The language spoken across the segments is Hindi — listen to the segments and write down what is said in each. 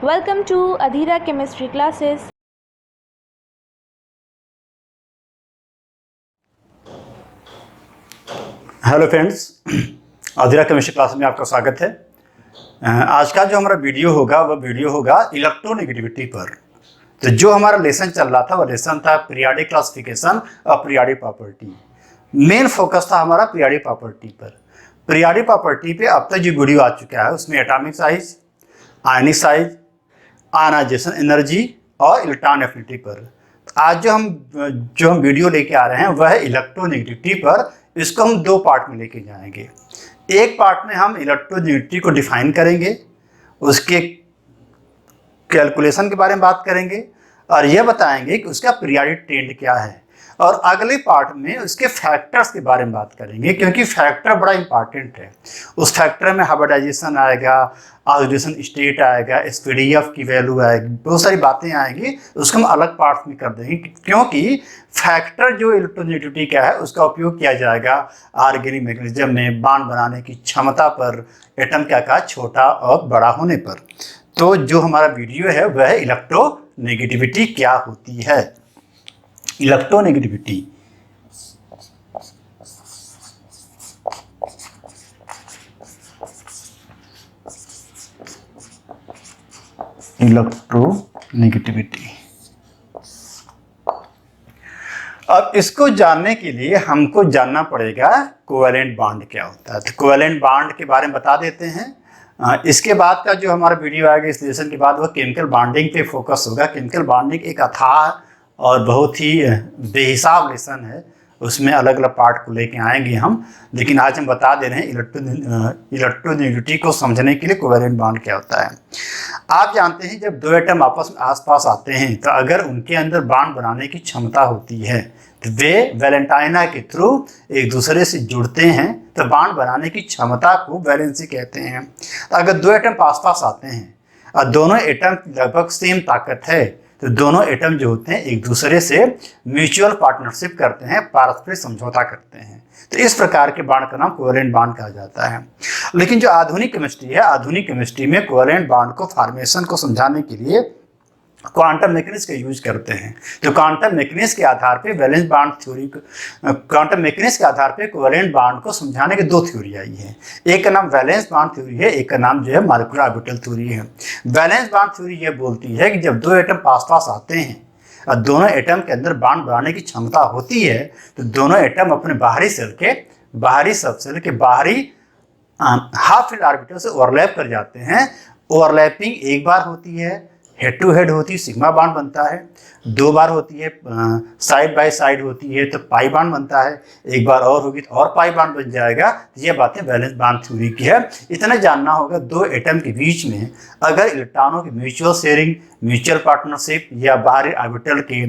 Welcome to Adhira Chemistry classes. Hello friends, Adhira chemistry class में आपका स्वागत है। आज का जो हमारा वीडियो होगा वह वीडियो होगा इलेक्ट्रोनेगेटिविटी पर। तो जो हमारा लेसन चल रहा था वह लेसन था पीरियोडिक क्लासिफिकेशन और पीरियोडिक प्रॉपर्टी। मेन फोकस था हमारा पीरियोडिक प्रॉपर्टी पर। पीरियोडिक प्रॉपर्टी पे अब तक जो वीडियो आ चुका है उसमें atomic size, ionic size, ionization energy और इलेक्ट्रॉन एफिनिटी पर। आज जो हम वीडियो लेके आ रहे हैं वह है इलेक्ट्रोनेगेटिविटी पर। इसको हम दो पार्ट में लेके जाएंगे। एक पार्ट में हम इलेक्ट्रोनेगेटिविटी को डिफाइन करेंगे, उसके कैलकुलेशन के बारे में बात करेंगे और यह बताएंगे कि उसका पीरियोडिक ट्रेंड क्या है। और अगले पार्ट में उसके फैक्टर्स के बारे में बात करेंगे, क्योंकि फैक्टर बड़ा इंपॉर्टेंट है। उस फैक्टर में हाइब्रिडाइजेशन आएगा, ऑक्सीडेशन स्टेट आएगा, एसपीडीएफ की वैल्यू आएगी, बहुत सारी बातें आएंगी। उसको हम अलग पार्ट में कर देंगे, क्योंकि फैक्टर जो इलेक्ट्रोनेगेटिविटी का है उसका उपयोग किया जाएगा ऑर्गेनिक मैकेनिज्म में बांड बनाने की क्षमता पर, एटम का आकार छोटा और बड़ा होने पर। तो जो हमारा वीडियो है वह है इलेक्ट्रोनेगेटिविटी क्या होती है। इलेक्ट्रोनेगेटिविटी अब इसको जानने के लिए हमको जानना पड़ेगा कोवैलेंट बॉन्ड क्या होता है। तो कोवैलेंट बॉन्ड के बारे में बता देते हैं। इसके बाद का जो हमारा वीडियो आएगा इस लेसन के बाद वह केमिकल बॉन्डिंग पे फोकस होगा। केमिकल बॉन्डिंग एक अथाह और बहुत ही बेहिसाब लेसन है, उसमें अलग अलग पार्ट को लेके आएंगे हम। लेकिन आज हम बता दे रहे हैं इलेक्ट्रोनेगेटिविटी को समझने के लिए कोवैलेंट बॉन्ड क्या होता है। आप जानते हैं जब दो एटम आपस में आसपास आते हैं तो अगर उनके अंदर बॉन्ड बनाने की क्षमता होती है तो वे वैलेंटाइना के थ्रू एक दूसरे से जुड़ते हैं, तो बॉन्ड बनाने की क्षमता को वैलेंसी कहते हैं। तो अगर दो एटम आस पास आते हैं और दोनों एटम लगभग सेम ताकत है तो दोनों एटम जो होते हैं एक दूसरे से म्यूचुअल पार्टनरशिप करते हैं, पारस्परिक समझौता करते हैं। तो इस प्रकार के बॉन्ड का नाम कोवैलेंट बॉन्ड कहा जाता है। लेकिन जो आधुनिक केमिस्ट्री है, आधुनिक केमिस्ट्री में कोवैलेंट बॉन्ड को फॉर्मेशन को समझाने के लिए क्वांटम मैकेनिक्स का यूज करते हैं। तो क्वांटम मैकेनिक्स के आधार पे valence bond theory, quantum mechanics के आधार पे कोवैलेंट बॉन्ड को समझाने के दो थ्योरी आई है। एक का नाम वैलेंस बॉन्ड थ्योरी है, एक का नाम जो है मॉलिक्यूलर ऑर्बिटल थ्योरी है। वैलेंस बॉन्ड थ्योरी ये बोलती है कि जब दो एटम पास पास आते हैं और दोनों एटम के अंदर बॉन्ड बनाने की क्षमता होती है तो दोनों एटम अपने बाहरी सबसेल के बाहरी हाफ फील्ड ऑर्बिटल से ओवरलैप कर जाते हैं। ओवरलैपिंग एक बार होती है, हेड टू हेड होती है, सिग्मा बॉन्ड बनता है। दो बार होती है, साइड बाय साइड होती है, तो पाई बॉन्ड बनता है। एक बार और होगी तो और पाई बॉन्ड बन जाएगा। ये बातें वैलेंस बॉन्ड थ्योरी की है। इतना जानना होगा, दो एटम के बीच में अगर इलेक्ट्रॉनों की म्यूचुअल शेयरिंग, म्यूचुअल पार्टनरशिप या बाहरी ऑर्बिटल के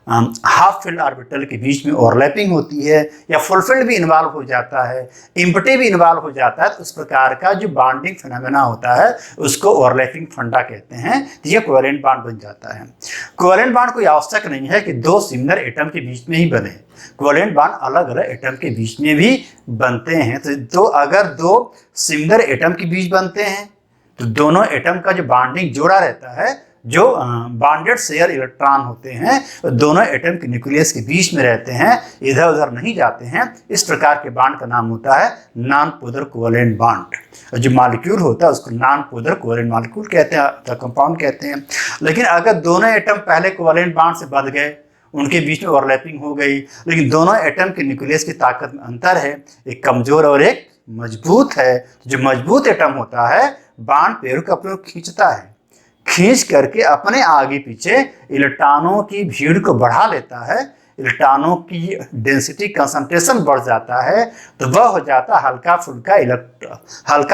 हाफ फील्ड ऑर्बिटल के बीच में ओवरलैपिंग होती है या फुलफिल्ड भी इन्वॉल्व हो जाता है, इम्पटी भी इन्वॉल्व हो जाता है, तो उस प्रकार का जो बॉन्डिंग फिनोमेना होता है उसको ओवरलैपिंग फंडा कहते हैं। तो ये कोवैलेंट बॉन्ड बन जाता है। कोवैलेंट बॉन्ड कोई आवश्यक नहीं है कि दो सिमिलर एटम के बीच में ही बने। कोवैलेंट बॉन्ड अलग अलग एटम के बीच में भी बनते हैं। तो अगर दो सिमिलर एटम के बीच बनते हैं तो दोनों एटम का जो बॉन्डिंग जोड़ा रहता है, जो बॉन्डेड शेयर इलेक्ट्रॉन होते हैं दोनों एटम के न्यूक्लियस के बीच में रहते हैं, इधर उधर नहीं जाते हैं। इस प्रकार के बॉन्ड का नाम होता है नॉन पोलर कोवैलेंट बॉन्ड। और जो मॉलिक्यूल होता है उसको नॉन पोलर कोवैलेंट मॉलिक्यूल कहते हैं, कंपाउंड कहते हैं। लेकिन अगर दोनों एटम पहले कोवैलेंट बॉन्ड से बंध गए, उनके बीच में ओवरलैपिंग हो गई, लेकिन दोनों एटम के न्यूक्लियस की ताकत में अंतर है, एक कमजोर और एक मजबूत है। जो मजबूत एटम होता है बॉन्ड पेड़ को अपने खींचता है, खींच करके अपने आगे पीछे इलेक्ट्रॉनों की भीड़ को बढ़ा लेता है। इलेक्ट्रॉनों की डेंसिटी कंसंट्रेशन बढ़ जाता है तो वह हो जाता है हल्का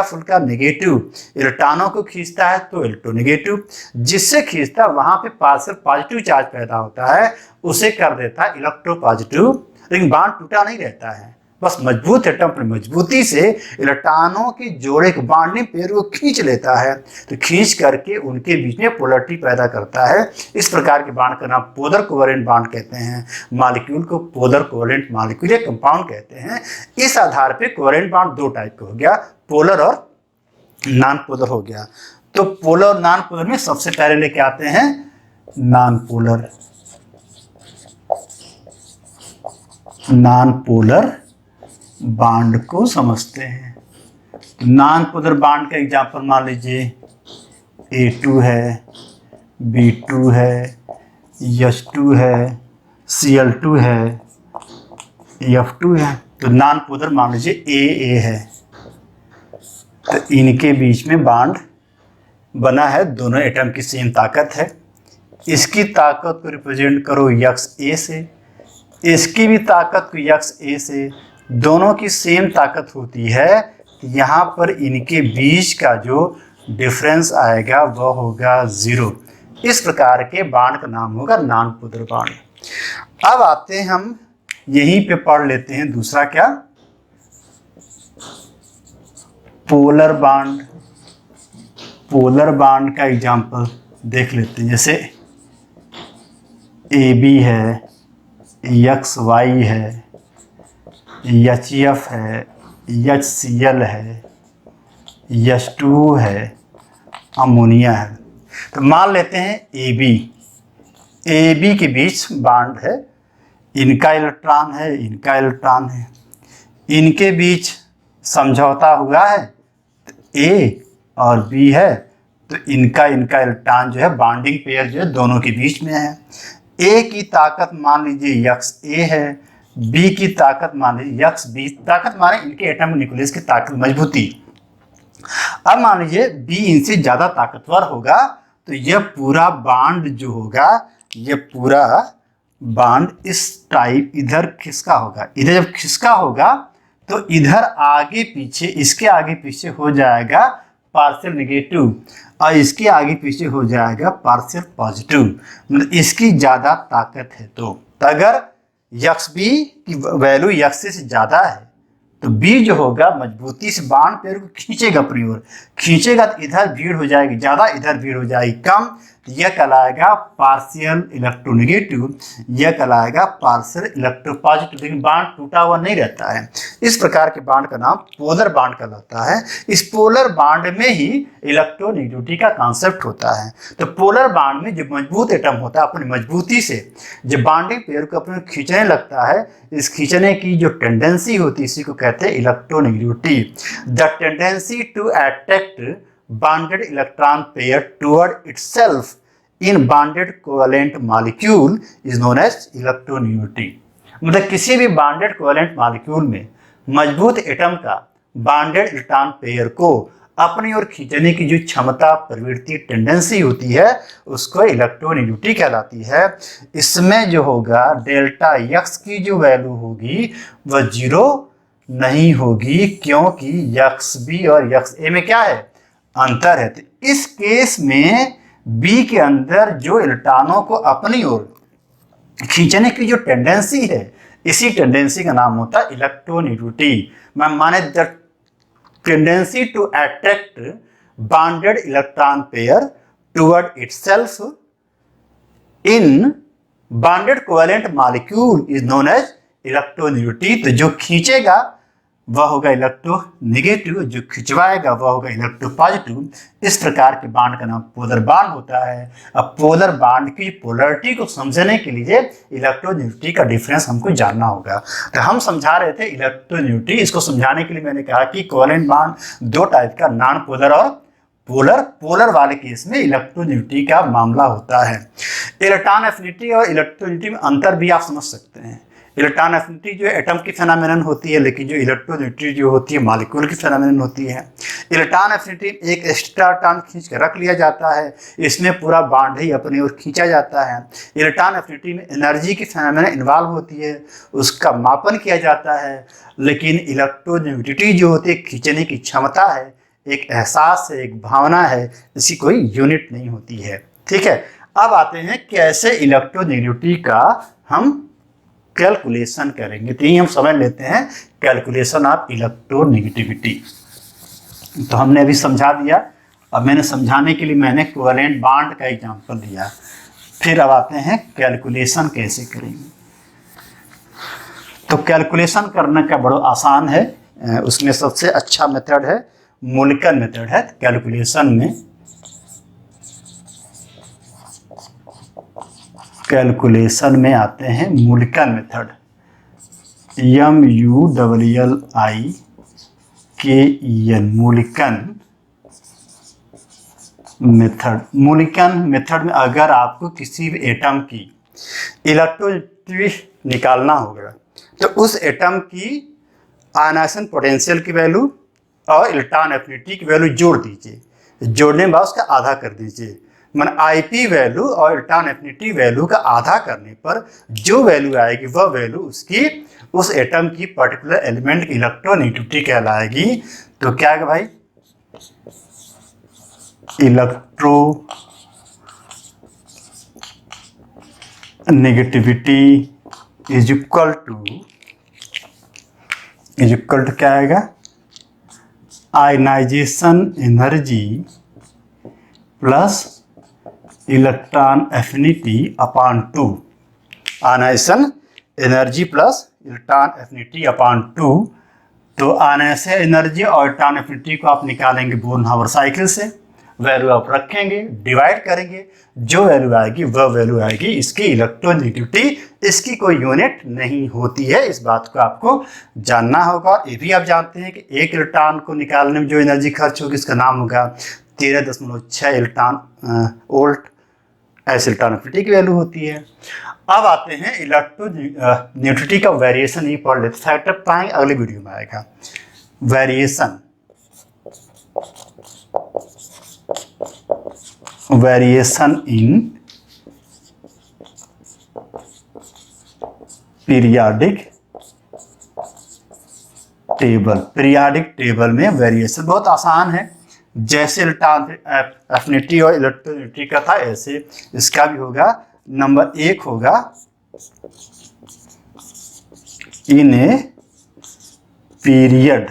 फुल्का नेगेटिव। इलेक्ट्रॉनों को खींचता है तो इलेक्ट्रोनेगेटिव, जिससे खींचता है वहां पे पार्शियल पॉजिटिव चार्ज पैदा होता है, उसे कर देता है इलेक्ट्रोपॉजिटिव। लेकिन बॉन्ड टूटा नहीं रहता है, बस मजबूत एटम अपनी मजबूती से इलेक्ट्रॉनों के जोड़े के बॉन्डिंग पेयर को खींच लेता है, तो खींच करके उनके बीच में पोलरिटी पैदा करता है। इस प्रकार के बॉन्ड का नाम पोलर कोवैलेंट बॉन्ड कहते हैं। मॉलिक्यूल को पोलर कोवैलेंट मॉलिक्यूल या कंपाउंड कहते हैं। इस आधार पे कोवैलेंट बॉन्ड दो टाइप का हो गया, पोलर और नॉन पोलर हो गया। तो पोलर और नॉन पोलर में सबसे पहले लेके आते हैं non polar. Non polar bond को समझते हैं। नॉन पोलर बॉन्ड का एग्जांपल मान लीजिए A2 है, B2 है, H2 है, Cl2 है, F2 है। तो नॉन पोलर मान लीजिए AA है, तो इनके बीच में बॉन्ड बना है, दोनों एटम की सेम ताकत है। इसकी ताकत को रिप्रेजेंट करो XA से, इसकी भी ताकत को XA से, दोनों की सेम ताकत होती है। तो यहाँ पर इनके बीच का जो डिफरेंस आएगा वह होगा 0। इस प्रकार के बॉन्ड का नाम होगा नॉन पोलर बॉन्ड। अब आते हैं हम यहीं पे पढ़ लेते हैं दूसरा क्या, पोलर बॉन्ड। पोलर बॉन्ड का एग्जांपल देख लेते हैं, जैसे AB है, XY है, HF है, HCl है, H2O है, अमोनिया है। तो मान लेते हैं AB के बीच बॉन्ड है, इनका इलेक्ट्रॉन है, इनका इलेक्ट्रॉन है, इनके बीच समझौता हुआ है, तो A और B है, तो इनका इलेक्ट्रॉन जो है बॉन्डिंग पेयर जो है दोनों के बीच में है। A की ताकत मान लीजिए XA है, B की ताकत मान लीजिए XB, ताकत माने इनके एटम न्यूक्लियस की ताकत, मजबूती। अब मान लीजिए B इनसे ज़्यादा ताकतवर होगा, तो यह पूरा बॉन्ड जो होगा, यह पूरा बॉन्ड इस टाइप इधर खिसका होगा। इधर जब खिसका होगा तो इधर आगे पीछे, इसके आगे पीछे हो जाएगा पार्शियल नेगेटिव, और इसके आगे पीछे हो जाएगा पार्शियल पॉजिटिव। मतलब इसकी ज़्यादा ताकत है। तो अगर XB की वैल्यू XA से ज़्यादा है तो B जो होगा मजबूती से बॉन्ड पेयर को खींचेगा अपनी ओर, खींचेगा तो इधर भीड़ हो जाएगी ज़्यादा, इधर भीड़ हो जाएगी कम, तो यह कहलाएगा पार्शियल इलेक्ट्रोनेगेटिव, यह कहलाएगा पार्शियल इलेक्ट्रोपॉजिटिव। लेकिन बॉन्ड टूटा हुआ नहीं रहता है। इस प्रकार के बॉन्ड का नाम पोलर बॉन्ड कहलाता है। इस पोलर बॉन्ड में ही इलेक्ट्रोनेगेटिविटी का कॉन्सेप्ट होता है। तो पोलर बॉन्ड में जो मजबूत एटम होता है अपनी मजबूती से जब बॉन्डिंग पेयर को अपने खींचने लगता है, इस खींचने की जो टेंडेंसी होती है इसी को कहते हैं electronegativity. The tendency to attract bonded electron pair toward itself in bonded covalent molecule is known as electronegativity। मतलब किसी भी bonded covalent molecule में मजबूत एटम का bonded electron pair को अपनी ओर खींचने की जो क्षमता, प्रवृत्ति, टेंडेंसी होती है उसको इलेक्ट्रोनेगेटिविटी कहलाती है। इसमें जो होगा डेल्टा x की जो वैल्यू होगी वह 0 नहीं होगी, क्योंकि XB और XA में क्या है, अंतर है। तो इस केस में B के अंदर जो इलेक्ट्रॉनों को अपनी ओर खींचने की जो टेंडेंसी है, इसी टेंडेंसी का नाम होता है इलेक्ट्रोनेगेटिविटी। माने the tendency to attract bonded electron pair toward itself in bonded covalent molecule is known as electronegativity. तो जो खींचेगा वह होगा इलेक्ट्रोनेगेटिव, जो खिंचवाएगा वह होगा इलेक्ट्रोपॉजिटिव। इस प्रकार के बॉन्ड का नाम पोलर बॉन्ड होता है। अब पोलर बॉन्ड की पोलरिटी को समझने के लिए इलेक्ट्रोनेगेटिविटी का डिफरेंस हमको जानना होगा। तो हम समझा रहे थे इलेक्ट्रोनेगेटिविटी, इसको समझाने के लिए मैंने कहा कि कोवेलेंट बॉन्ड दो टाइप का, नॉन पोलर और पोलर। पोलर वाले केस में इलेक्ट्रोनेगेटिविटी का मामला होता है। इलेक्ट्रॉन एफिनिटी और इलेक्ट्रोनेगेटिविटी में अंतर भी आप समझ सकते हैं। इलेक्ट्रॉन एफिनिटी जो एटम की फेनोमेनन होती है, लेकिन जो इलेक्ट्रोनेगेटिविटी जो होती है मॉलिक्यूल की फेनोमेनन होती है। इलेक्ट्रॉन एफिनिटी एक एक्स्ट्रा इलेक्ट्रॉन खींच कर रख लिया जाता है, इसमें पूरा बॉन्ड ही अपनी ओर खींचा जाता है। इलेक्ट्रॉन एफिनिटी में एनर्जी की फेनोमेनन इन्वॉल्व होती है, उसका मापन किया जाता है। लेकिन इलेक्ट्रोनेगेटिविटी जो होती है खींचने की क्षमता है, एक एहसास है, एक भावना है, इसकी कोई यूनिट नहीं होती है। ठीक है, अब आते हैं कैसे इलेक्ट्रोनेगेटिविटी का हम कैलकुलेशन करेंगे। तो यही हम समझ लेते हैं कैलकुलेशन ऑफ इलेक्ट्रोनेगेटिविटी। तो हमने अभी समझा दिया। अब मैंने समझाने के लिए मैंने कोवेलेंट बॉन्ड का एग्जांपल दिया। फिर अब आते हैं कैलकुलेशन कैसे करेंगे। तो कैलकुलेशन करने का बड़ा आसान है। उसमें सबसे अच्छा मेथड है मॉलिक्यूलर मेथड है कैलकुलेशन में। कैलकुलेशन में आते हैं मूल्यांकन मेथड, MULLIKEN, मूल्यांकन मेथड। मूल्यांकन मेथड में अगर आपको किसी भी एटम की इलेक्ट्रोनेगेटिविटी निकालना होगा तो उस एटम की आयनाइजेशन पोटेंशियल की वैल्यू और इलेक्ट्रॉन एफिनिटी की वैल्यू जोड़ दीजिए, जोड़ने के बाद उसका आधा कर दीजिए। मान IP वैल्यू और इलेक्ट्रॉन एफिनिटी वैल्यू का आधा करने पर जो वैल्यू आएगी वह वैल्यू उसकी उस एटम की पर्टिकुलर एलिमेंट की इलेक्ट्रोनेगेटिविटी कहलाएगी। तो क्या है भाई, इलेक्ट्रोनेगेटिविटी इज इक्वल टू क्या आएगा, ionization energy plus electron affinity upon 2। Ionization energy plus electron affinity upon 2। तो आयनाइजेशन एनर्जी और इलेक्ट्रॉन एफिनिटी को आप निकालेंगे बोरनहाउअर साइकिल से, वैल्यू आप रखेंगे, डिवाइड करेंगे, जो वैल्यू आएगी वह वैल्यू आएगी इसकी इलेक्ट्रोनेगेटिविटी। इसकी कोई यूनिट नहीं होती है, इस बात को आपको जानना होगा। और ये भी आप जानते हैं कि एक इलेक्ट्रॉन को निकालने में जो एनर्जी खर्च होगी इसका नाम होगा 13.6 इलेक्ट्रॉन वोल्ट, ऐसे इलेक्ट्रॉन एफिनिटी की वैल्यू होती है। अब आते हैं इलेक्ट्रोनेगेटिविटी का वेरिएशन, ये पढ़ लेते, फैक्टर पाएंगे अगले वीडियो में आएगा। Variation in periodic table. Periodic table में वेरिएशन बहुत आसान है, जैसे इलेक्ट्रॉन एफिनिटी और इलेक्ट्रोनेगेटिविटी का था ऐसे इसका भी होगा। नंबर 1 होगा इन ए पीरियड।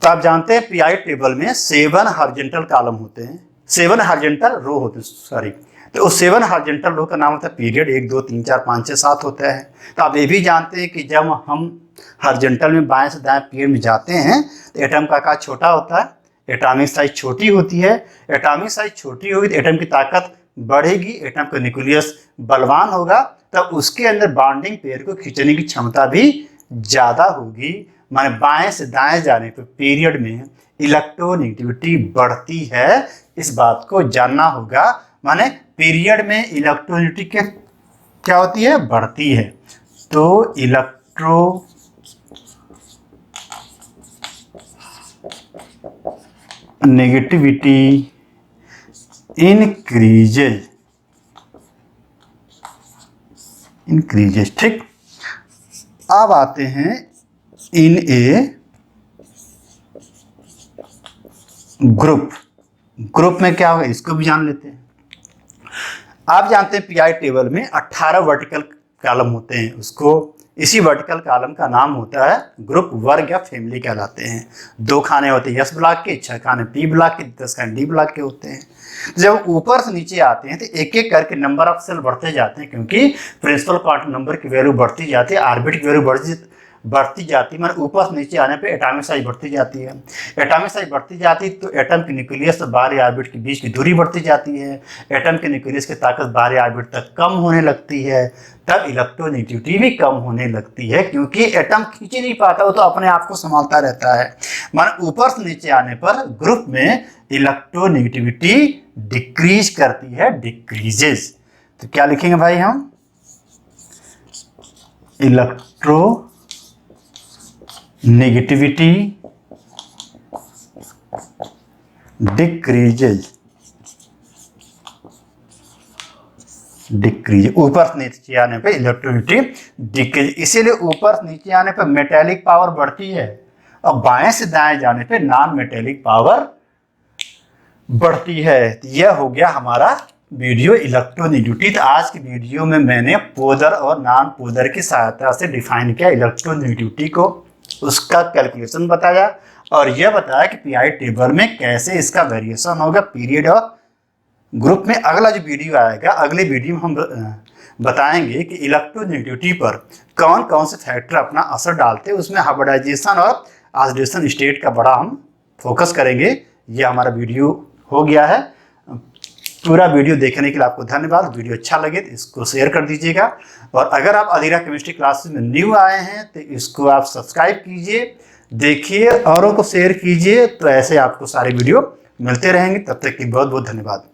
तो आप जानते हैं पीरियाडिक टेबल में 7 हॉरिजॉन्टल कॉलम होते हैं, 7 हॉरिजॉन्टल रो होते हैं, सॉरी। तो उस 7 हॉरिजॉन्टल रो का नाम होता है पीरियड। 1 2 3 4 5 6 7 होता है। तो आप ये भी जानते हैं कि जब हम हॉरिजॉन्टल में बाएं से दाएं पीरियड में जाते हैं तो एटम का आकार छोटा होता है, एटॉमिक साइज छोटी होती है। एटॉमिक साइज छोटी होगी तो एटम की ताकत बढ़ेगी, एटम का न्यूक्लियस बलवान होगा, तब उसके अंदर बॉन्डिंग पेयर को खींचने की क्षमता भी ज़्यादा होगी। माने बाएं से दाएं जाने पर पीरियड में इलेक्ट्रोनेगेटिविटी बढ़ती है, इस बात को जानना होगा। माने पीरियड में इलेक्ट्रोनेगेटिविटी क्या होती है, बढ़ती है। तो इलेक्ट्रोनेगेटिविटी इंक्रीजेज, ठीक। अब आते हैं इन ए ग्रुप में क्या होगा इसको भी जान लेते हैं। आप जानते हैं पीआई टेबल में 18 वर्टिकल कॉलम होते हैं, उसको इसी वर्टिकल कॉलम का नाम होता है ग्रुप, वर्ग या फैमिली कहलाते हैं। 2 खाने होते हैं S ब्लॉक के, 6 खाने P ब्लॉक के, 10 खाने D ब्लॉक के होते हैं। जब ऊपर से नीचे आते हैं तो एक एक करके नंबर ऑफ सेल बढ़ते जाते हैं, क्योंकि प्रिंसिपल क्वांटम नंबर की वैल्यू बढ़ती जाती है, ऑर्बिट की वैल्यू बढ़ती जाती है। मतलब ऊपर से नीचे आने पे एटॉमिक साइज बढ़ती जाती है। एटॉमिक साइज बढ़ती जाती है तो एटम के न्यूक्लियस और बाहरी ऑर्बिट के बीच की दूरी बढ़ती जाती है। एटम के न्यूक्लियस की ताकत बाहरी ऑर्बिट तक कम होने लगती है, तब इलेक्ट्रोनेगेटिविटी भी कम होने लगती है, क्योंकि एटम खींच नहीं पाता, वो तो अपने आप को संभालता रहता है। माने ऊपर से नीचे आने पर ग्रुप में इलेक्ट्रोनेगेटिविटी डिक्रीज करती है, डिक्रीजेस। तो क्या लिखेंगे भाई हम, इलेक्ट्रोनेगेटिविटी डिक्रीजेज, ऊपर से नीचे आने पे इलेक्ट्रोनेगेटिविटी डिक्रीज। इसीलिए ऊपर से नीचे आने पे मेटेलिक पावर बढ़ती है और बाएं से दाएं जाने पे नॉन मेटेलिक पावर बढ़ती है। तो यह हो गया हमारा वीडियो इलेक्ट्रोनेगेटिविटी। तो आज की वीडियो में मैंने पोलर और नॉन पोलर की सहायता से डिफाइन किया इलेक्ट्रोनेगेटिविटी को, उसका कैलकुलेशन बताया और यह बताया कि पीआई टेबल में कैसे इसका वेरिएशन होगा पीरियड और ग्रुप में। अगला जो वीडियो आएगा, अगले वीडियो में हम बताएंगे कि इलेक्ट्रोनेगेटिविटी पर कौन कौन से फैक्टर अपना असर डालते हैं, उसमें हाइब्रिडाइजेशन और ऑक्सीडेशन स्टेट का बड़ा हम फोकस करेंगे। यह हमारा वीडियो हो गया है। पूरा वीडियो देखने के लिए आपको धन्यवाद। वीडियो अच्छा लगे तो इसको शेयर कर दीजिएगा, और अगर आप अधीरा केमिस्ट्री क्लासेस में न्यू आए हैं तो इसको आप सब्सक्राइब कीजिए, देखिए, औरों को शेयर कीजिए, तो ऐसे आपको सारे वीडियो मिलते रहेंगे। तब तक की बहुत बहुत धन्यवाद।